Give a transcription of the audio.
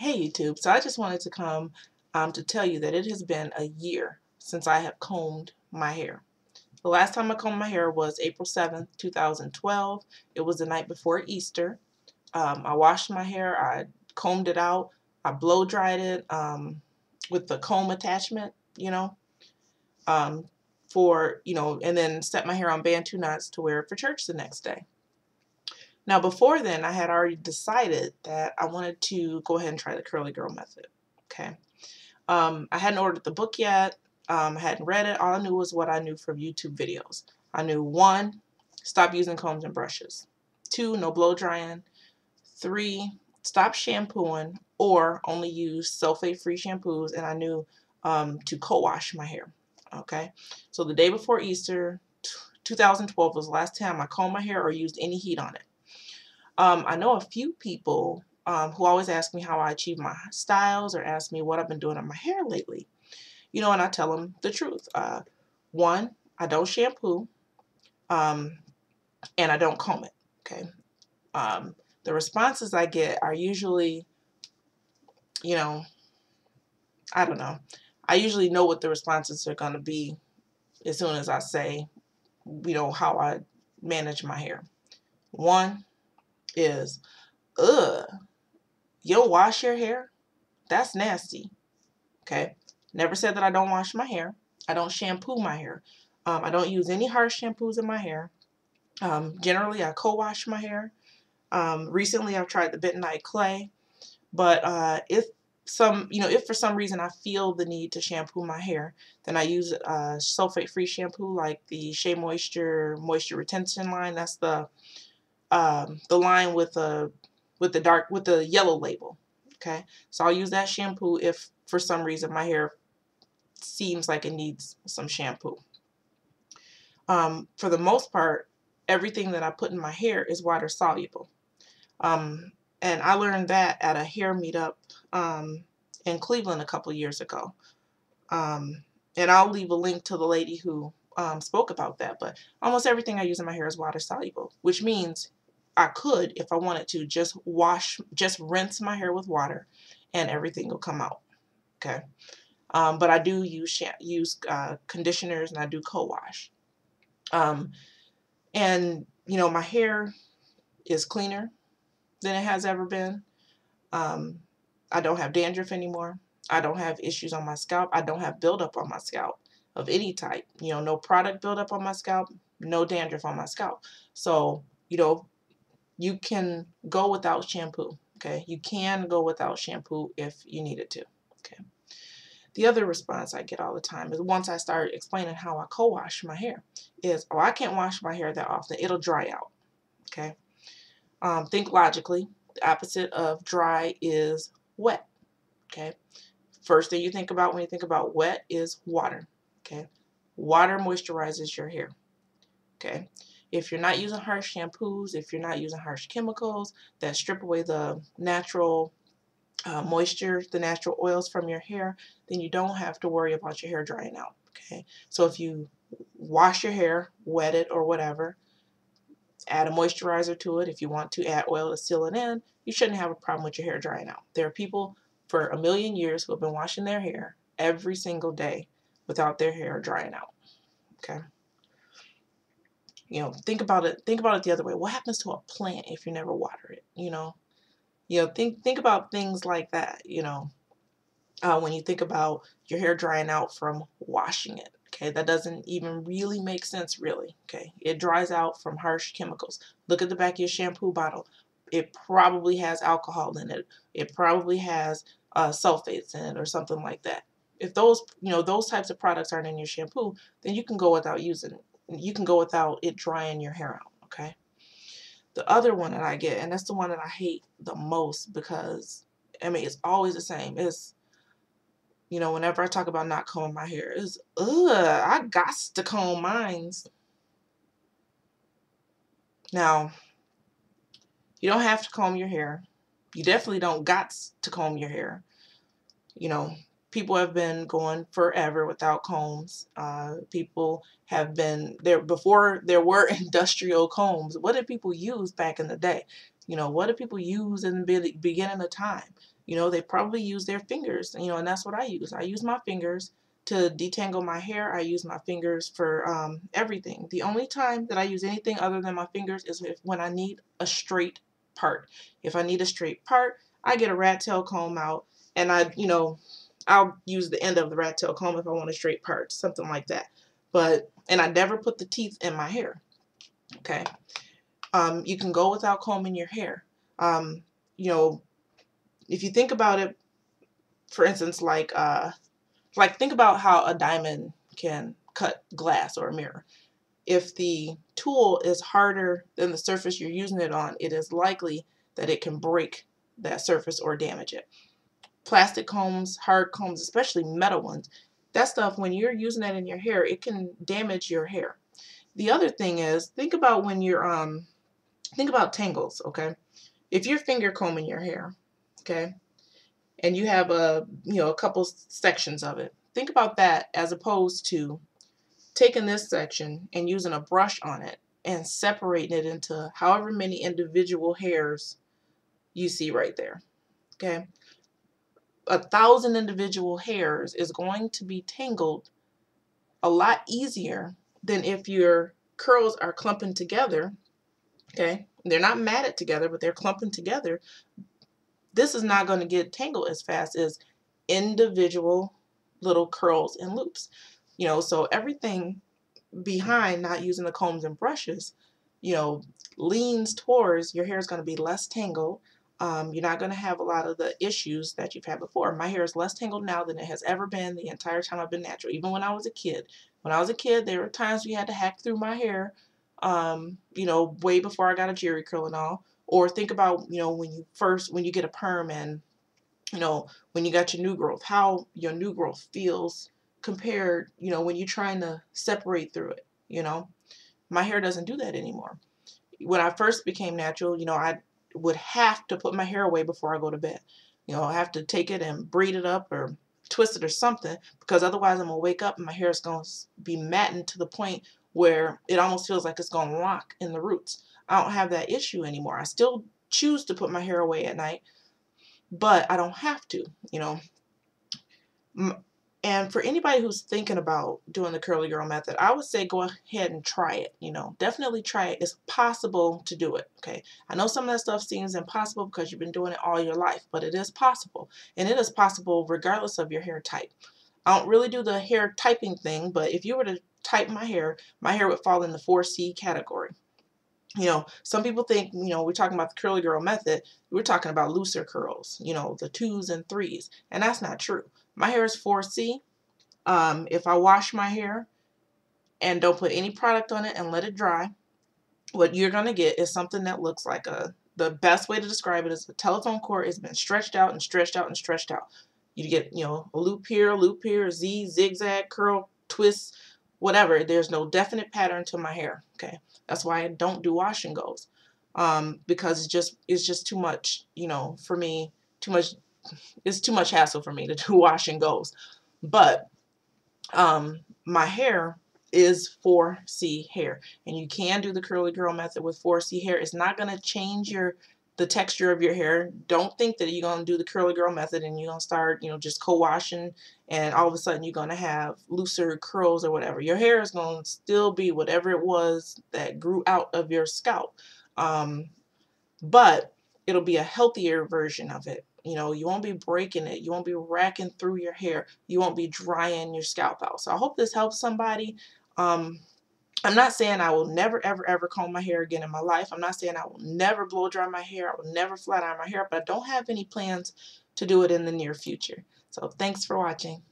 Hey YouTube, so I just wanted to come to tell you that it has been a year since I have combed my hair. The last time I combed my hair was April 7th, 2012. It was the night before Easter. I washed my hair, I combed it out, I blow dried it with the comb attachment, um, and then set my hair on Bantu knots to wear it for church the next day. Now, before then, I had already decided that I wanted to go ahead and try the curly girl method. Okay. I hadn't ordered the book yet. I hadn't read it. All I knew was what I knew from YouTube videos. I knew 1, stop using combs and brushes. 2, no blow drying. 3, stop shampooing or only use sulfate-free shampoos. And I knew to co-wash my hair. Okay. So the day before Easter, 2012 was the last time I combed my hair or used any heat on it. I know a few people who always ask me how I achieve my styles or ask me what I've been doing on my hair lately. And I tell them the truth. 1, I don't shampoo, and I don't comb it. Okay. The responses I get are usually, I don't know. I usually know what the responses are going to be as soon as I say, how I manage my hair. 1 is, ugh, you don't wash your hair? That's nasty. Okay. Never said that I don't wash my hair. I don't shampoo my hair. I don't use any harsh shampoos in my hair. Generally, I co-wash my hair. Recently, I've tried the bentonite clay, but if for some reason I feel the need to shampoo my hair, then I use sulfate-free shampoo like the Shea Moisture moisture retention line. That's the line with the yellow label. Okay, so I'll use that shampoo if for some reason my hair seems like it needs some shampoo. For the most part, everything that I put in my hair is water soluble. And I learned that at a hair meetup in Cleveland a couple years ago. And I'll leave a link to the lady who spoke about that. But almost everything I use in my hair is water soluble, which means I could, if I wanted to, just rinse my hair with water and everything will come out. Okay. But I do use conditioners and I do co-wash. And my hair is cleaner than it has ever been. I don't have dandruff anymore. I don't have issues on my scalp. I don't have buildup on my scalp of any type. No product buildup on my scalp, no dandruff on my scalp. So, you can go without shampoo. Okay. You can go without shampoo if you needed to. Okay. The other response I get all the time is once I start explaining how I co-wash my hair is, oh, I can't wash my hair that often. It'll dry out. Okay. Think logically. The opposite of dry is wet. Okay. First thing you think about when you think about wet is water. Okay. Water moisturizes your hair. Okay. If you're not using harsh shampoos, if you're not using harsh chemicals that strip away the natural moisture, the natural oils from your hair, then you don't have to worry about your hair drying out. Okay. So if you wash your hair, wet it or whatever, add a moisturizer to it. If you want to add oil to seal it in, you shouldn't have a problem with your hair drying out. There are people for a million years who have been washing their hair every single day without their hair drying out. Okay. Think about it the other way. What happens to a plant if you never water it? Think about things like that, when you think about your hair drying out from washing it. Okay, that doesn't even really make sense, really. Okay, it dries out from harsh chemicals. Look at the back of your shampoo bottle. It probably has alcohol in it. It probably has sulfates in it or something like that. If those types of products aren't in your shampoo, then you can go without it drying your hair out. Okay. The other one that I get, and that's the one that I hate the most because, it's always the same. It's, whenever I talk about not combing my hair, it's, I got to comb mine. Now, you don't have to comb your hair. You definitely don't got to comb your hair. People have been going forever without combs. People have been there before there were industrial combs. What did people use back in the day? What did people use in the beginning of time? You know, they probably use their fingers, you know, and that's what I use. I use my fingers to detangle my hair. I use my fingers for everything. The only time that I use anything other than my fingers is when I need a straight part. If I need a straight part, I get a rat tail comb out, and I'll use the end of the rat tail comb if I want a straight part, something like that. And I never put the teeth in my hair. Okay. You can go without combing your hair. You know, if you think about it, for instance, like think about how a diamond can cut glass or a mirror. If the tool is harder than the surface you're using it on, it is likely that it can break that surface or damage it. Plastic combs, hard combs, especially metal ones, that stuff, when you're using that in your hair, it can damage your hair. The other thing is, think about when you're think about tangles, okay? If you're finger combing your hair, okay, and you have a couple sections of it, think about that as opposed to taking this section and using a brush on it and separating it into however many individual hairs you see right there. Okay, 1,000 individual hairs is going to be tangled a lot easier than if your curls are clumping together. Okay, they're not matted together, but they're clumping together. This is not going to get tangled as fast as individual little curls and loops. So everything behind not using the combs and brushes, leans towards your hair is going to be less tangled. You're not going to have a lot of the issues that you've had before. My hair is less tangled now than it has ever been the entire time I've been natural. Even when I was a kid. When I was a kid, there were times we had to hack through my hair, way before I got a jerry curl and all. Or think about, when you get a perm and, when you got your new growth, how your new growth feels compared, when you're trying to separate through it, My hair doesn't do that anymore. When I first became natural, I would have to put my hair away before I go to bed. I have to take it and braid it up or twist it or something, because otherwise I'm going to wake up and my hair is going to be matted to the point where it almost feels like it's going to lock in the roots. I don't have that issue anymore. I still choose to put my hair away at night, but I don't have to, And for anybody who's thinking about doing the curly girl method, I would say go ahead and try it. Definitely try it. It's possible to do it. Okay. I know some of that stuff seems impossible because you've been doing it all your life, but it is possible. And it is possible regardless of your hair type. I don't really do the hair typing thing, but if you were to type my hair would fall in the 4C category. Some people think, we're talking about the curly girl method, we're talking about looser curls, the 2s and 3s, and that's not true. My hair is 4C. If I wash my hair and don't put any product on it and let it dry, what you're going to get is something that looks like the best way to describe it is the telephone cord has been stretched out and stretched out and stretched out. You get, a loop here, a Z, zigzag, curl, twist, whatever. There's no definite pattern to my hair. Okay. That's why I don't do wash and goes. Because it's just too much, for me, it's too much hassle for me to do wash and goes. But my hair is 4C hair, and you can do the curly girl method with 4C hair. It's not going to change the texture of your hair. Don't think that you're going to do the curly girl method and you're going to start, just co-washing, and all of a sudden you're going to have looser curls or whatever. Your hair is going to still be whatever it was that grew out of your scalp. But it'll be a healthier version of it. You won't be breaking it. You won't be racking through your hair. You won't be drying your scalp out. So I hope this helps somebody. I'm not saying I will never, ever, ever comb my hair again in my life. I'm not saying I will never blow dry my hair. I will never flat iron my hair, but I don't have any plans to do it in the near future. So thanks for watching.